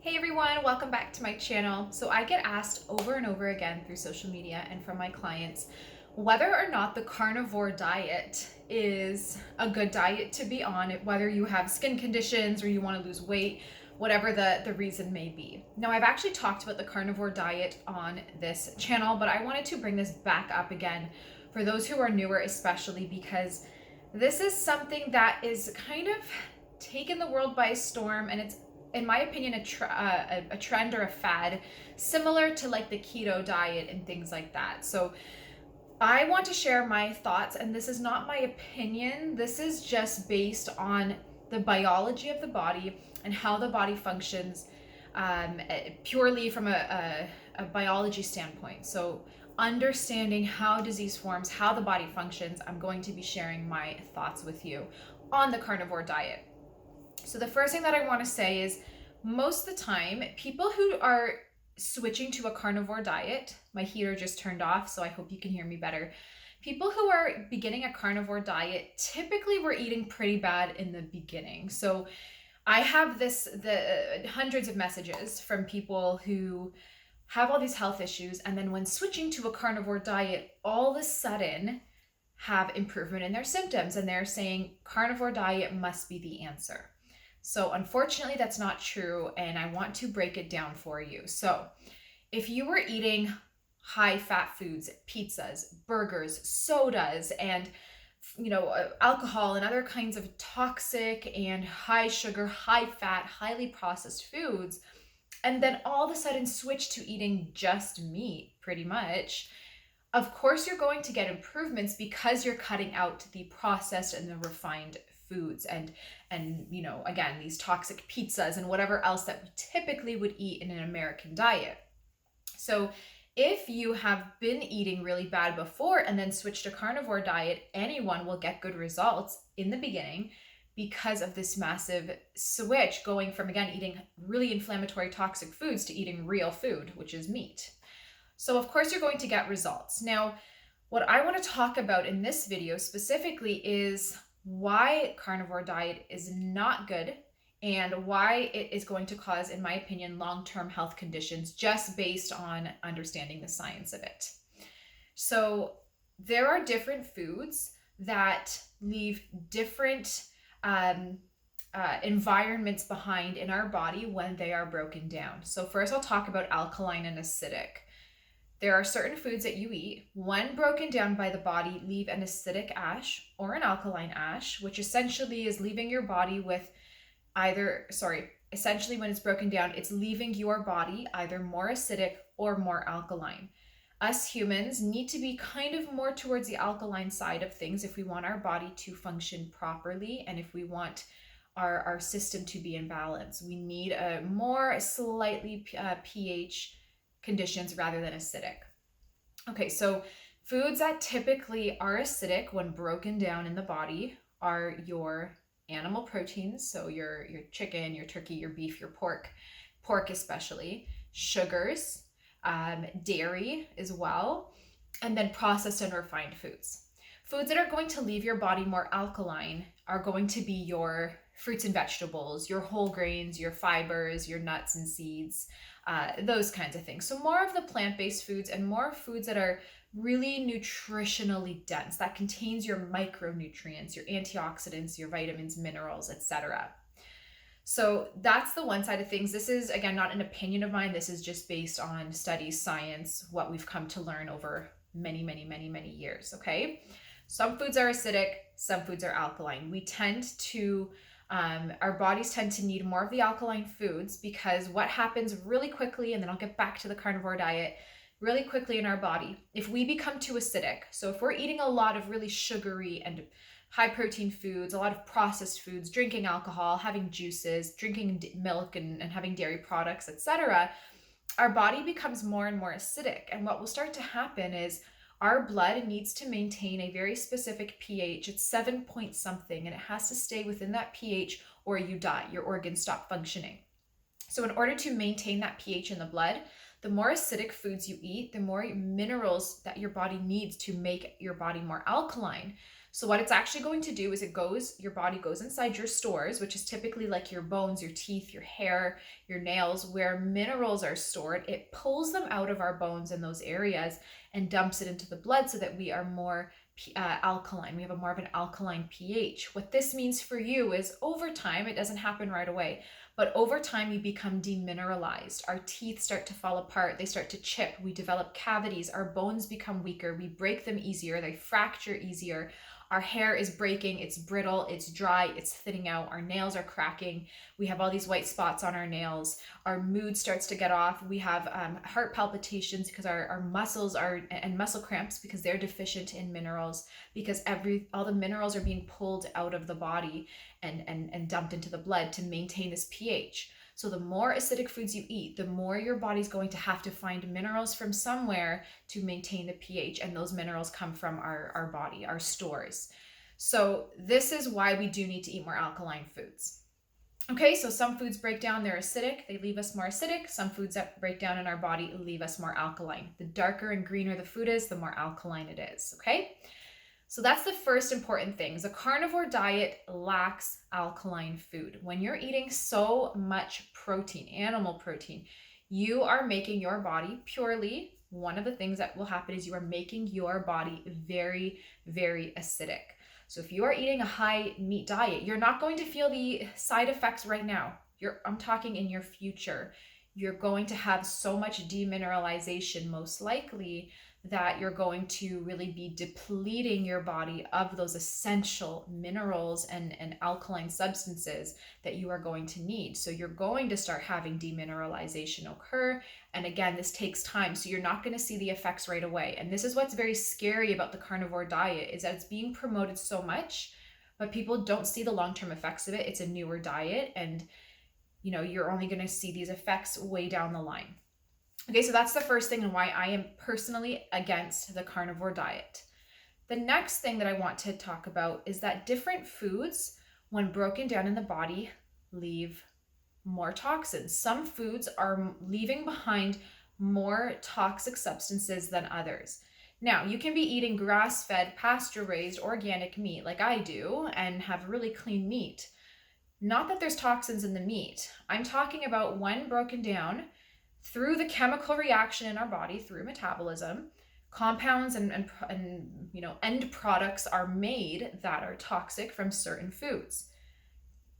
Hey everyone, welcome back to my channel. So I get asked over and over again through social media and from my clients whether or not the carnivore diet is a good diet to be on, whether you have skin conditions or you want to lose weight, whatever the reason may be. Now, I've actually talked about the carnivore diet on this channel, but I wanted to bring this back up again for those who are newer, especially because this is something that is kind of taken the world by storm, and it's, in my opinion, a trend or a fad similar to like the keto diet and things like that. So I want to share my thoughts, and this is not my opinion. This is just based on the biology of the body and how the body functions, purely from a biology standpoint. So understanding how disease forms, how the body functions, I'm going to be sharing my thoughts with you on the carnivore diet. So the first thing that I want to say is most of the time, people who are switching to a carnivore diet, my heater just turned off, so I hope you can hear me better. People who are beginning a carnivore diet, typically we're eating pretty bad in the beginning. So I have the hundreds of messages from people who have all these health issues, and then when switching to a carnivore diet, all of a sudden have improvement in their symptoms, and they're saying carnivore diet must be the answer. So unfortunately, that's not true, and I want to break it down for you. So if you were eating high fat foods, pizzas, burgers, sodas, and alcohol and other kinds of toxic and high sugar, high fat, highly processed foods, and then all of a sudden switch to eating just meat, pretty much, of course you're going to get improvements because you're cutting out the processed and the refined foods and again, these toxic pizzas and whatever else that we typically would eat in an American diet. So if you have been eating really bad before and then switch to carnivore diet, anyone will get good results in the beginning because of this massive switch, going from, again, eating really inflammatory toxic foods to eating real food, which is meat. So of course you're going to get results. Now, what I want to talk about in this video specifically is why carnivore diet is not good and why it is going to cause, in my opinion, long-term health conditions just based on understanding the science of it. So there are different foods that leave different environments behind in our body when they are broken down. So first I'll talk about alkaline and acidic. There are certain foods that you eat, when broken down by the body, leave an acidic ash or an alkaline ash, which essentially is leaving your body with essentially when it's broken down, it's leaving your body either more acidic or more alkaline. Us humans need to be kind of more towards the alkaline side of things if we want our body to function properly and if we want our system to be in balance. We need a more slightly pH conditions rather than acidic. Okay, so foods that typically are acidic when broken down in the body are your animal proteins, so your chicken, your turkey, your beef, your pork especially, sugars, dairy as well, and then processed and refined foods. Foods that are going to leave your body more alkaline are going to be your fruits and vegetables, your whole grains, your fibers, your nuts and seeds, those kinds of things. So more of the plant-based foods and more foods that are really nutritionally dense, that contains your micronutrients, your antioxidants, your vitamins, minerals, etc. So that's the one side of things. This is, again, not an opinion of mine. This is just based on studies, science, what we've come to learn over many, many, many, many years, okay? Some foods are acidic, some foods are alkaline. We tend to our bodies tend to need more of the alkaline foods because what happens really quickly, and then I'll get back to the carnivore diet, really quickly in our body, if we become too acidic, so if we're eating a lot of really sugary and high protein foods, a lot of processed foods, drinking alcohol, having juices, drinking milk and having dairy products, etc., our body becomes more and more acidic. And what will start to happen is our blood needs to maintain a very specific pH. It's 7 point something, and it has to stay within that pH or you die. Your organs stop functioning. So in order to maintain that pH in the blood, the more acidic foods you eat, the more minerals that your body needs to make your body more alkaline. So what it's actually going to do is your body goes inside your stores, which is typically like your bones, your teeth, your hair, your nails, where minerals are stored. It pulls them out of our bones in those areas and dumps it into the blood so that we are more alkaline. We have a more of an alkaline pH. What this means for you is over time, it doesn't happen right away, but over time you become demineralized. Our teeth start to fall apart. They start to chip. We develop cavities. Our bones become weaker. We break them easier. They fracture easier. Our hair is breaking, it's brittle, it's dry, it's thinning out, our nails are cracking, we have all these white spots on our nails, our mood starts to get off, we have heart palpitations because our muscles are, and muscle cramps because they're deficient in minerals, because all the minerals are being pulled out of the body and dumped into the blood to maintain this pH. So the more acidic foods you eat, the more your body's going to have to find minerals from somewhere to maintain the pH. And those minerals come from our body, our stores. So this is why we do need to eat more alkaline foods. Okay, so some foods break down, they're acidic, they leave us more acidic. Some foods that break down in our body leave us more alkaline. The darker and greener the food is, the more alkaline it is, okay? So that's the first important thing. The carnivore diet lacks alkaline food. When you're eating so much protein, animal protein, you are making your body purely, one of the things that will happen is you are making your body very, very acidic. So if you are eating a high meat diet, you're not going to feel the side effects right now. I'm talking in your future. You're going to have so much demineralization, most likely, that you're going to really be depleting your body of those essential minerals and alkaline substances that you are going to need. So you're going to start having demineralization occur. And again, this takes time. So you're not going to see the effects right away. And this is what's very scary about the carnivore diet, is that it's being promoted so much, but people don't see the long-term effects of it. It's a newer diet, and you're only going to see these effects way down the line. Okay, so that's the first thing and why I am personally against the carnivore diet. The next thing that I want to talk about is that different foods, when broken down in the body, leave more toxins. Some foods are leaving behind more toxic substances than others. Now, you can be eating grass-fed, pasture-raised, organic meat like I do and have really clean meat. Not that there's toxins in the meat. I'm talking about when broken down through the chemical reaction in our body, through metabolism, compounds and end products are made that are toxic from certain foods.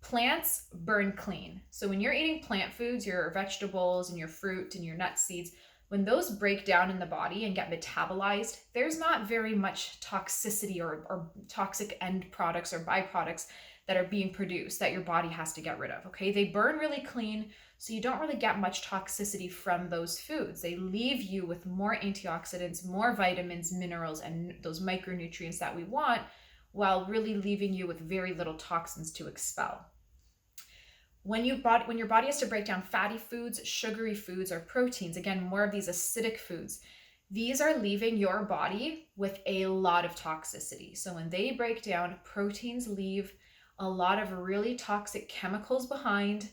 Plants burn clean. So when you're eating plant foods, your vegetables and your fruit and your nuts, seeds, when those break down in the body and get metabolized, there's not very much toxicity or toxic end products or byproducts that are being produced that your body has to get rid of, okay? They burn really clean, so you don't really get much toxicity from those foods. They leave you with more antioxidants, more vitamins, minerals, and those micronutrients that we want, while really leaving you with very little toxins to expel. When your body has to break down fatty foods, sugary foods, or proteins, again, more of these acidic foods, these are leaving your body with a lot of toxicity. So when they break down, proteins leave a lot of really toxic chemicals behind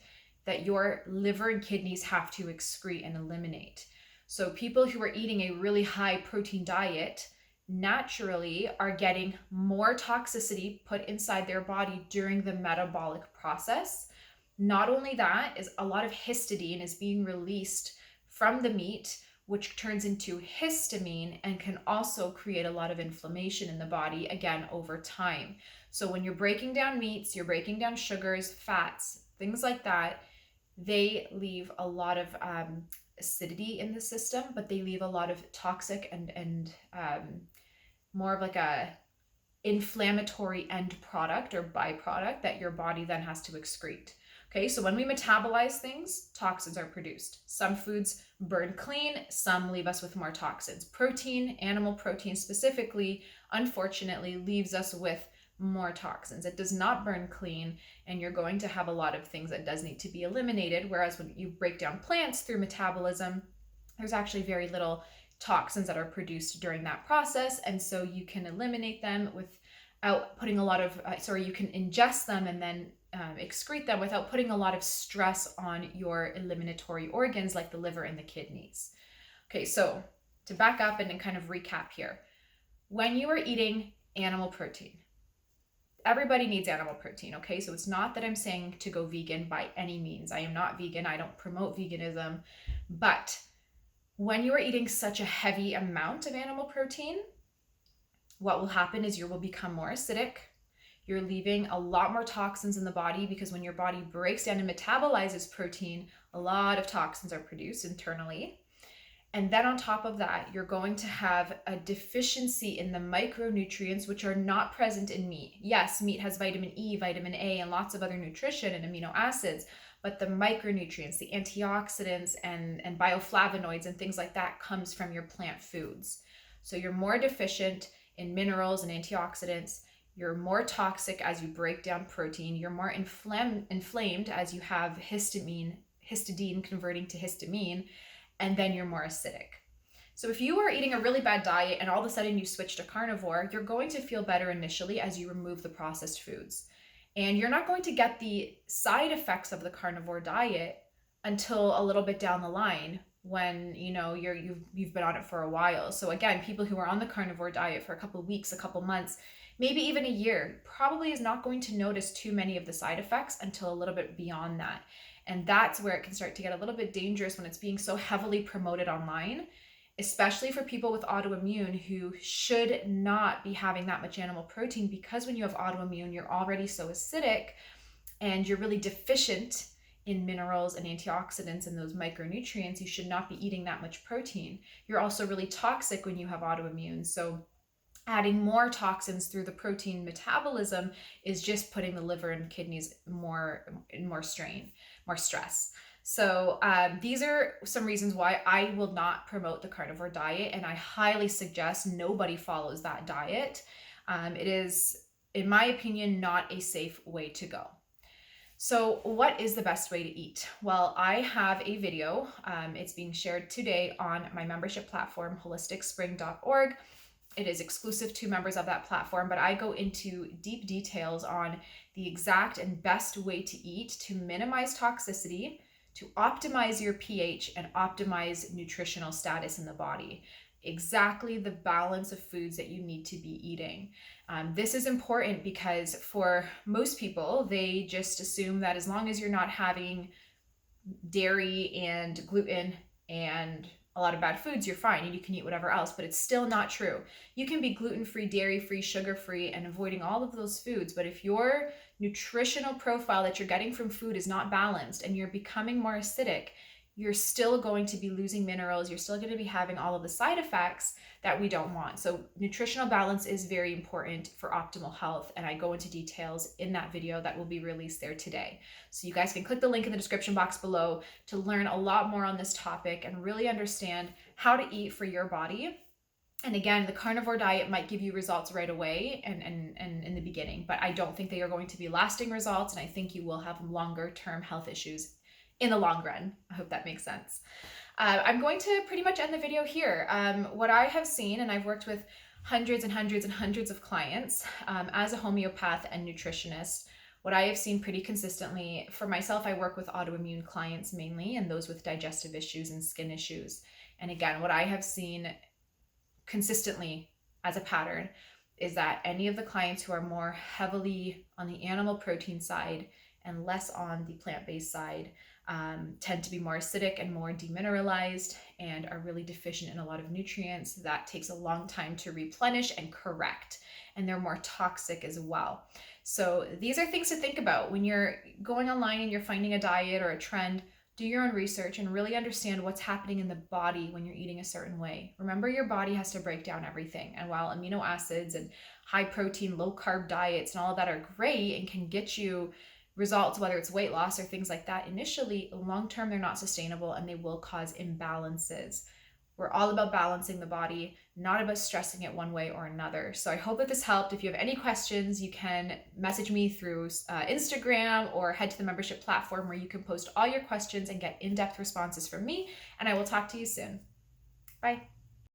that your liver and kidneys have to excrete and eliminate. So people who are eating a really high protein diet naturally are getting more toxicity put inside their body during the metabolic process. Not only that, is a lot of histidine is being released from the meat, which turns into histamine and can also create a lot of inflammation in the body, again, over time. So when you're breaking down meats, you're breaking down sugars, fats, things like that, they leave a lot of acidity in the system, but they leave a lot of toxic and more of like a inflammatory end product or byproduct that your body then has to excrete. Okay, so when we metabolize things, toxins are produced. Some foods burn clean, some leave us with more toxins. Protein, animal protein specifically, unfortunately, leaves us with more toxins. It does not burn clean, and you're going to have a lot of things that does need to be eliminated, whereas when you break down plants through metabolism, there's actually very little toxins that are produced during that process, and so you can eliminate them without putting a lot of, you can ingest them and then excrete them without putting a lot of stress on your eliminatory organs like the liver and the kidneys. Okay, so to back up and kind of recap here, when you are eating animal protein, everybody needs animal protein, okay? So it's not that I'm saying to go vegan by any means. I am not vegan. I don't promote veganism. But when you are eating such a heavy amount of animal protein, what will happen is you will become more acidic. You're leaving a lot more toxins in the body, because when your body breaks down and metabolizes protein, a lot of toxins are produced internally. And then on top of that, you're going to have a deficiency in the micronutrients, which are not present in meat. Yes, meat has vitamin E, vitamin A, and lots of other nutrition and amino acids, but the micronutrients, the antioxidants and bioflavonoids and things like that comes from your plant foods. So you're more deficient in minerals and antioxidants. You're more toxic as you break down protein. You're more inflamed as you have histidine converting to histamine, and then you're more acidic. So if you are eating a really bad diet and all of a sudden you switch to carnivore, you're going to feel better initially as you remove the processed foods. And you're not going to get the side effects of the carnivore diet until a little bit down the line, when you've been on it for a while. So again, people who are on the carnivore diet for a couple of weeks, a couple months, maybe even a year, probably is not going to notice too many of the side effects until a little bit beyond that. And that's where it can start to get a little bit dangerous when it's being so heavily promoted online, especially for people with autoimmune who should not be having that much animal protein, because when you have autoimmune, you're already so acidic and you're really deficient in minerals and antioxidants and those micronutrients. You should not be eating that much protein. You're also really toxic when you have autoimmune. So adding more toxins through the protein metabolism is just putting the liver and kidneys in more strain, more stress. So these are some reasons why I will not promote the carnivore diet, and I highly suggest nobody follows that diet. It is, in my opinion, not a safe way to go. So what is the best way to eat? Well, I have a video. It's being shared today on my membership platform, holisticspring.org. It is exclusive to members of that platform, but I go into deep details on the exact and best way to eat to minimize toxicity, to optimize your pH, and optimize nutritional status in the body. Exactly the balance of foods that you need to be eating. This is important because for most people, they just assume that as long as you're not having dairy and gluten and a lot of bad foods, you're fine and you can eat whatever else, but it's still not true. You can be gluten-free, dairy-free, sugar-free, and avoiding all of those foods, but if your nutritional profile that you're getting from food is not balanced and you're becoming more acidic, you're still going to be losing minerals. You're still going to be having all of the side effects that we don't want. So nutritional balance is very important for optimal health, and I go into details in that video that will be released there today. So you guys can click the link in the description box below to learn a lot more on this topic and really understand how to eat for your body. And again, the carnivore diet might give you results right away and in the beginning, but I don't think they are going to be lasting results, and I think you will have longer term health issues in the long run. I hope that makes sense. I'm going to pretty much end the video here. What I have seen, and I've worked with hundreds and hundreds and hundreds of clients as a homeopath and nutritionist, what I have seen pretty consistently, for myself, I work with autoimmune clients mainly, and those with digestive issues and skin issues. And again, what I have seen consistently as a pattern is that any of the clients who are more heavily on the animal protein side and less on the plant-based side tend to be more acidic and more demineralized and are really deficient in a lot of nutrients. That takes a long time to replenish and correct, and they're more toxic as well. So these are things to think about when you're going online and you're finding a diet or a trend. Do your own research and really understand what's happening in the body when you're eating a certain way. Remember, your body has to break down everything. And while amino acids and high protein, low carb diets and all of that are great and can get you results, whether it's weight loss or things like that, initially, long-term, they're not sustainable and they will cause imbalances. We're all about balancing the body, not about stressing it one way or another. So I hope that this helped. If you have any questions, you can message me through Instagram or head to the membership platform where you can post all your questions and get in-depth responses from me. And I will talk to you soon. Bye.